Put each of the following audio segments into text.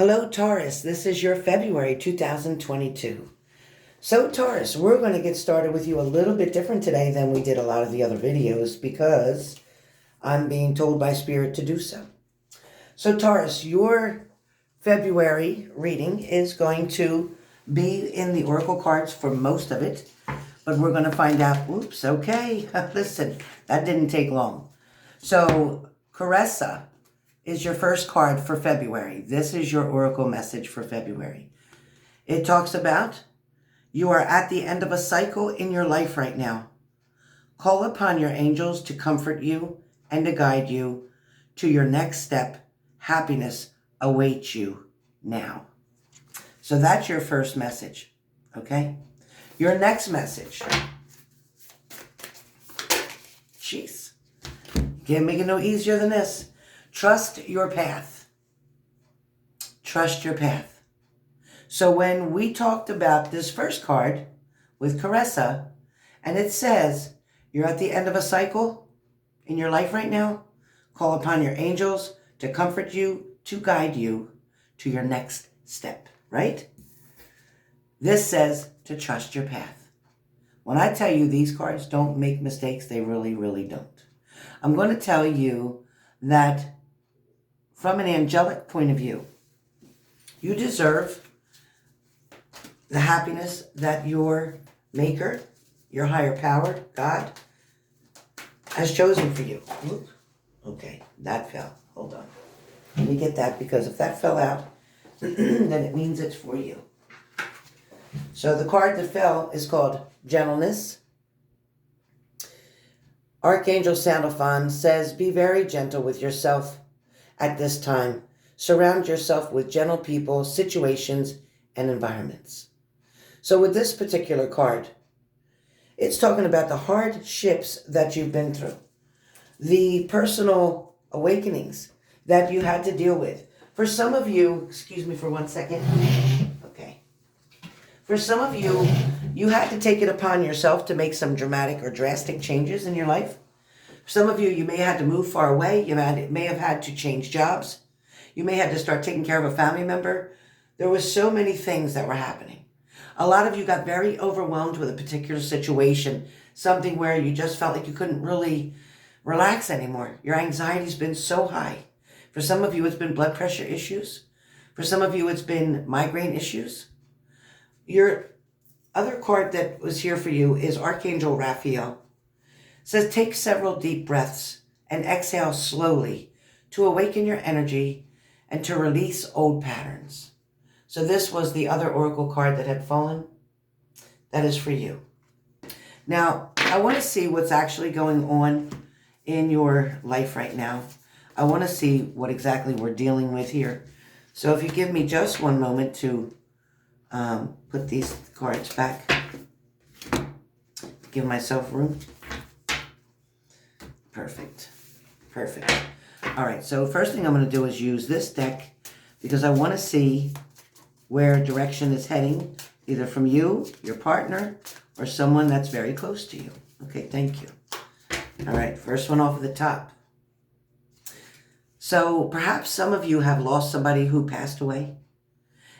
Hello, Taurus. This is your February 2022. So, Taurus, we're going to get started with you a little bit different today than we did a lot of the other videos because I'm being told by Spirit to do so. So, Taurus, your February reading is going to be in the Oracle cards for most of it, but we're going to find out. Oops, okay. Listen, that didn't take long. So, Caressa is your first card for February. This is your oracle message for February. It talks about you are at the end of a cycle in your life right now. Call upon your angels to comfort you and to guide you to your next step. Happiness awaits you now. So that's your first message, okay? Your next message. Jeez. Can't make it no easier than this. Trust your path. Trust your path. So when we talked about this first card with Caressa, and it says, you're at the end of a cycle in your life right now, call upon your angels to comfort you, to guide you to your next step, right? This says to trust your path. When I tell you these cards don't make mistakes, they really, really don't. I'm going to tell you that from an angelic point of view, you deserve the happiness that your maker, your higher power, God, has chosen for you. Oop. Okay, that fell. Hold on. Let me get that, because if that fell out, then it means it's for you. So the card that fell is called Gentleness. Archangel Sandalphon says, be very gentle with yourself at this time. Surround yourself with gentle people, situations, and environments. So with this particular card, it's talking about the hardships that you've been through, the personal awakenings that you had to deal with. For some of you, excuse me for 1 second. Okay. For some of you, you had to take it upon yourself to make some dramatic or drastic changes in your life. For some of you, you may have had to move far away. You may have had to change jobs. You may have to start taking care of a family member. There were so many things that were happening. A lot of you got very overwhelmed with a particular situation, something where you just felt like you couldn't really relax anymore. Your anxiety's been so high. For some of you, it's been blood pressure issues. For some of you, it's been migraine issues. Your other card that was here for you is Archangel Raphael. It says, take several deep breaths and exhale slowly to awaken your energy and to release old patterns. So this was the other oracle card that had fallen. That is for you. Now, I want to see what's actually going on in your life right now. I want to see what exactly we're dealing with here. So if you give me just one moment to put these cards back, give myself room. Perfect. Perfect. All right, so first thing I'm going to do is use this deck because I want to see where direction is heading, either from you, your partner, or someone that's very close to you. Okay, thank you. All right, first one off of the top. So perhaps some of you have lost somebody who passed away,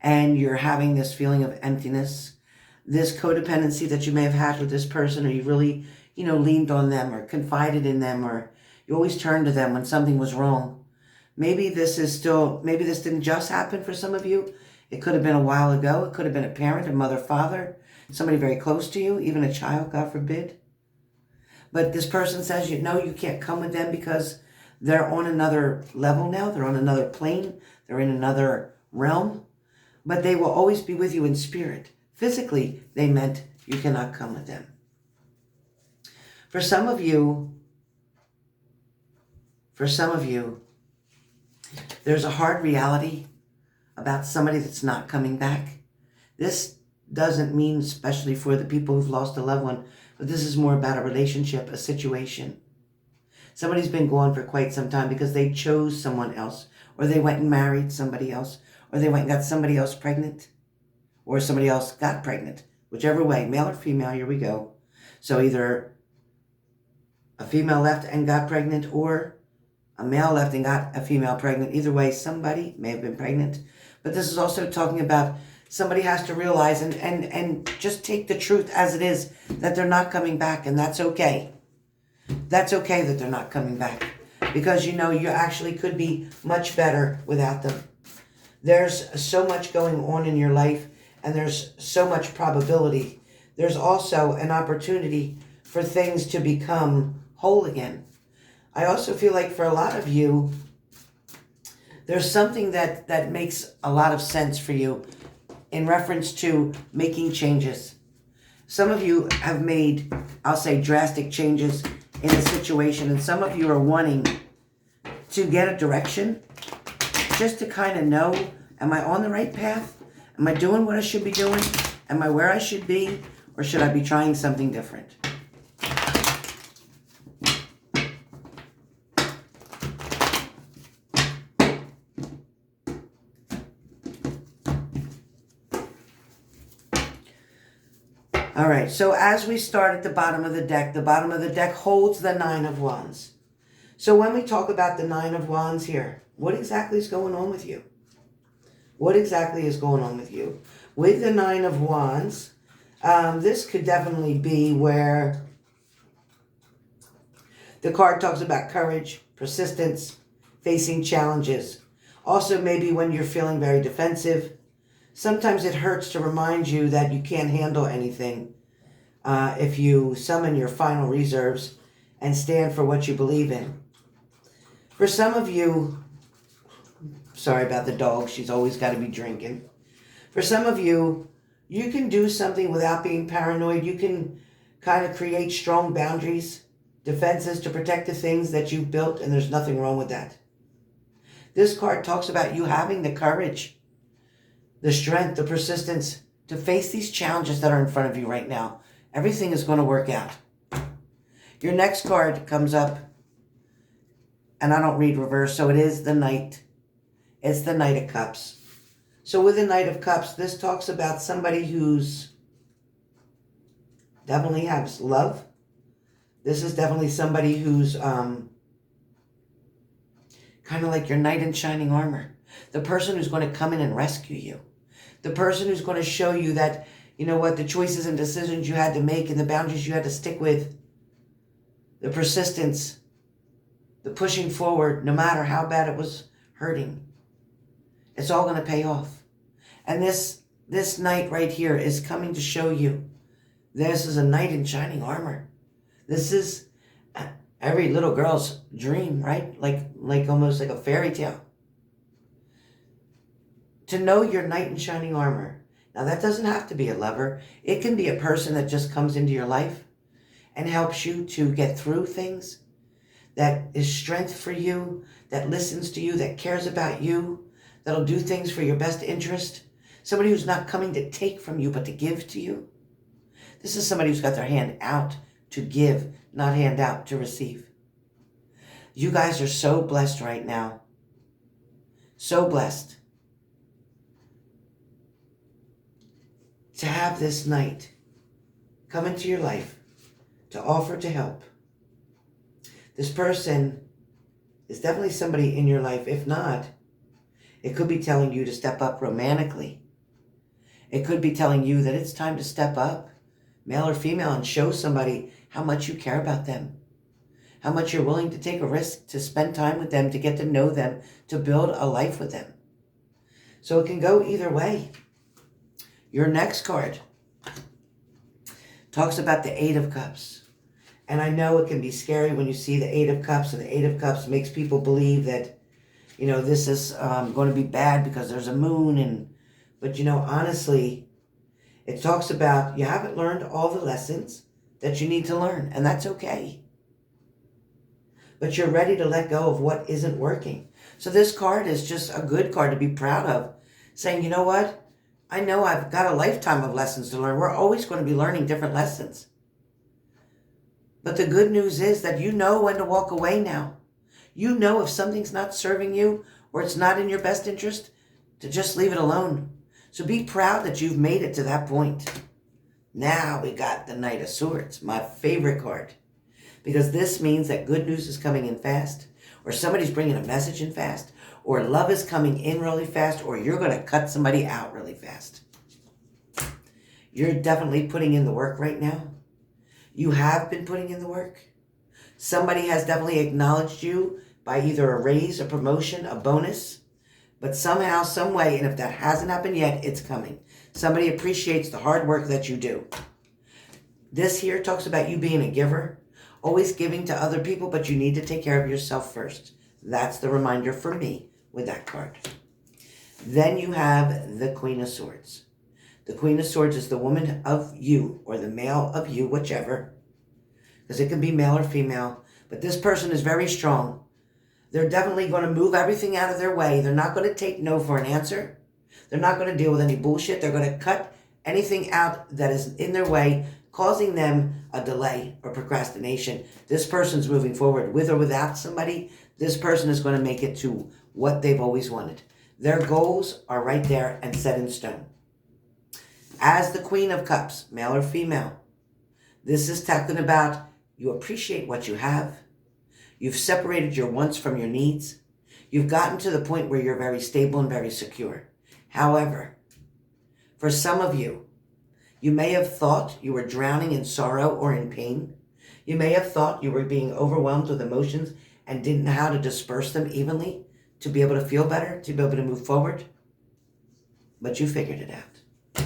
and you're having this feeling of emptiness, this codependency that you may have had with this person, or you really, leaned on them or confided in them, or you always turned to them when something was wrong. Maybe this didn't just happen for some of you. It could have been a while ago. It could have been a parent, a mother, father, somebody very close to you, even a child, God forbid. But this person says, you can't come with them because they're on another level now. They're on another plane. They're in another realm. But they will always be with you in spirit. Physically, they meant you cannot come with them. For some of you, there's a hard reality about somebody that's not coming back. This doesn't mean especially for the people who've lost a loved one, but this is more about a relationship, a situation. Somebody's been gone for quite some time because they chose someone else, or they went and married somebody else, or they went and got somebody else pregnant, or somebody else got pregnant. Whichever way, male or female, here we go. So either a female left and got pregnant, or a male left and got a female pregnant. Either way, somebody may have been pregnant. But this is also talking about somebody has to realize and just take the truth as it is, that they're not coming back, and that's okay. That's okay that they're not coming back, because you actually could be much better without them. There's so much going on in your life, and there's so much probability. There's also an opportunity for things to become whole again. I also feel like for a lot of you, there's something that makes a lot of sense for you in reference to making changes. Some of you have made, I'll say, drastic changes in a situation, and some of you are wanting to get a direction, just to kind of know, am I on the right path? Am I doing what I should be doing? Am I where I should be? Or should I be trying something different? All right, so as we start at the bottom of the deck holds the Nine of Wands. So when we talk about the Nine of Wands here, what exactly is going on with you? What exactly is going on with you? With the Nine of Wands, this could definitely be where the card talks about courage, persistence, facing challenges. Also, maybe when you're feeling very defensive, sometimes it hurts to remind you that you can't handle anything if you summon your final reserves and stand for what you believe in. For some of you, sorry about the dog, she's always got to be drinking. For some of you, you can do something without being paranoid. You can kind of create strong boundaries, defenses to protect the things that you've built, and there's nothing wrong with that. This card talks about you having the courage, the strength, the persistence to face these challenges that are in front of you right now. Everything is going to work out. Your next card comes up, and I don't read reverse, so it is the Knight. It's the Knight of Cups. So with the Knight of Cups, this talks about somebody who's definitely has love. This is definitely somebody who's kind of like your knight in shining armor. The person who's going to come in and rescue you. The person who's going to show you that, you know what, the choices and decisions you had to make and the boundaries you had to stick with, the persistence, the pushing forward, no matter how bad it was hurting. It's all going to pay off. And this knight right here is coming to show you this is a knight in shining armor. This is every little girl's dream, right? Like almost like a fairy tale. To know your knight in shining armor. Now that doesn't have to be a lover. It can be a person that just comes into your life and helps you to get through things, that is strength for you, that listens to you, that cares about you, that'll do things for your best interest. Somebody who's not coming to take from you, but to give to you. This is somebody who's got their hand out to give, not hand out to receive. You guys are so blessed right now. So blessed to have this knight come into your life to offer to help. This person is definitely somebody in your life. If not, it could be telling you to step up romantically. It could be telling you that it's time to step up, male or female, and show somebody how much you care about them, how much you're willing to take a risk to spend time with them, to get to know them, to build a life with them. So it can go either way. Your next card talks about the Eight of Cups. And I know it can be scary when you see the Eight of Cups, and the Eight of Cups makes people believe that, you know, this is going to be bad because there's a moon. But, you know, honestly, it talks about you haven't learned all the lessons that you need to learn, and that's okay. But you're ready to let go of what isn't working. So this card is just a good card to be proud of, saying, you know what? I know I've got a lifetime of lessons to learn. We're always going to be learning different lessons. But the good news is that you know when to walk away now. You know if something's not serving you or it's not in your best interest, to just leave it alone. So be proud that you've made it to that point. Now we got the Knight of Swords, my favorite card. Because this means that good news is coming in fast. or somebody's bringing a message in fast, or love is coming in really fast, or you're going to cut somebody out really fast. You're definitely putting in the work right now. You have been putting in the work. Somebody has definitely acknowledged you by either a raise, a promotion, a bonus, but somehow, some way, and if that hasn't happened yet, it's coming. Somebody appreciates the hard work that you do. This here talks about you being a giver, always giving to other people, but you need to take care of yourself first. That's the reminder for me with that card. Then you have the Queen of Swords. The Queen of Swords is the woman of you, or the male of you, whichever, because it can be male or female, but this person is very strong. They're definitely going to move everything out of their way. They're not going to take no for an answer. They're not going to deal with any bullshit. They're going to cut anything out that is in their way, causing them a delay or procrastination. This person's moving forward with or without somebody. This person is going to make it to what they've always wanted. Their goals are right there and set in stone. As the Queen of Cups, male or female, this is talking about you appreciate what you have. You've separated your wants from your needs. You've gotten to the point where you're very stable and very secure. However, for some of you, you may have thought you were drowning in sorrow or in pain. You may have thought you were being overwhelmed with emotions and didn't know how to disperse them evenly to be able to feel better, to be able to move forward. But you figured it out.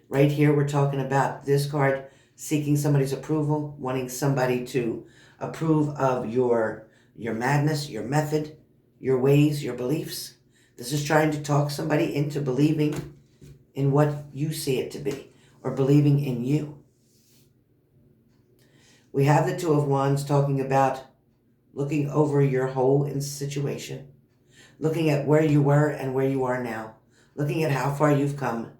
Right here, we're talking about this card, seeking somebody's approval, wanting somebody to approve of your madness, your method, your ways, your beliefs. This is trying to talk somebody into believing in what you see it to be, or believing in you. We have the Two of Wands talking about looking over your whole situation, looking at where you were and where you are now, looking at how far you've come,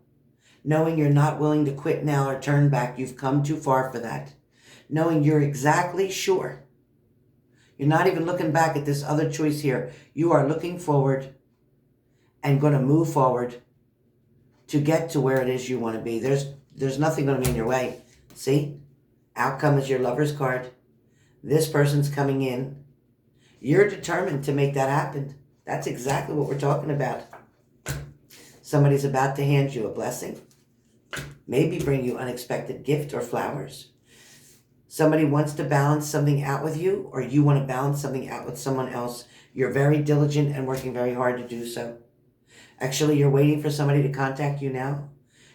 knowing you're not willing to quit now or turn back. You've come too far for that. Knowing you're exactly sure. You're not even looking back at this other choice here. You are looking forward and going to move forward to get to where it is you want to be. There's nothing going to be in your way. See? Outcome is your Lover's card. This person's coming in. You're determined to make that happen. That's exactly what we're talking about. Somebody's about to hand you a blessing. Maybe bring you unexpected gift or flowers. Somebody wants to balance something out with you, or you want to balance something out with someone else. You're very diligent and working very hard to do so. Actually, you're waiting for somebody to contact you now.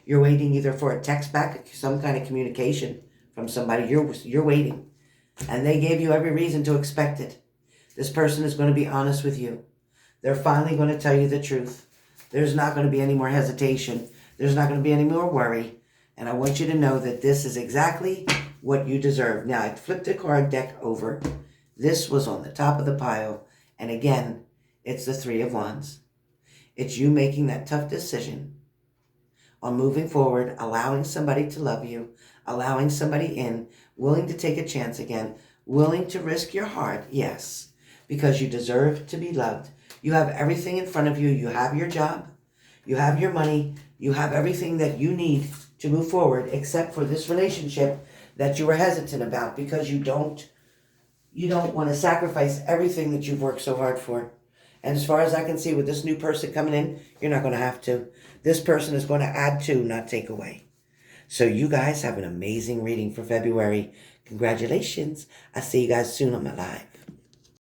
You're waiting either for a text back, some kind of communication from somebody. You're waiting. And they gave you every reason to expect it. This person is going to be honest with you. They're finally going to tell you the truth. There's not going to be any more hesitation. There's not going to be any more worry. And I want you to know that this is exactly what you deserve. Now, I flipped the card deck over. This was on the top of the pile. And again, it's the Three of Wands. It's you making that tough decision on moving forward, allowing somebody to love you, allowing somebody in, willing to take a chance again, willing to risk your heart, yes, because you deserve to be loved. You have everything in front of you. You have your job. You have your money. You have everything that you need to move forward, except for this relationship that you were hesitant about because you don't want to sacrifice everything that you've worked so hard for. And as far as I can see, with this new person coming in, you're not going to have to. This person is going to add to, not take away. So you guys have an amazing reading for February. Congratulations. I'll see you guys soon on my live.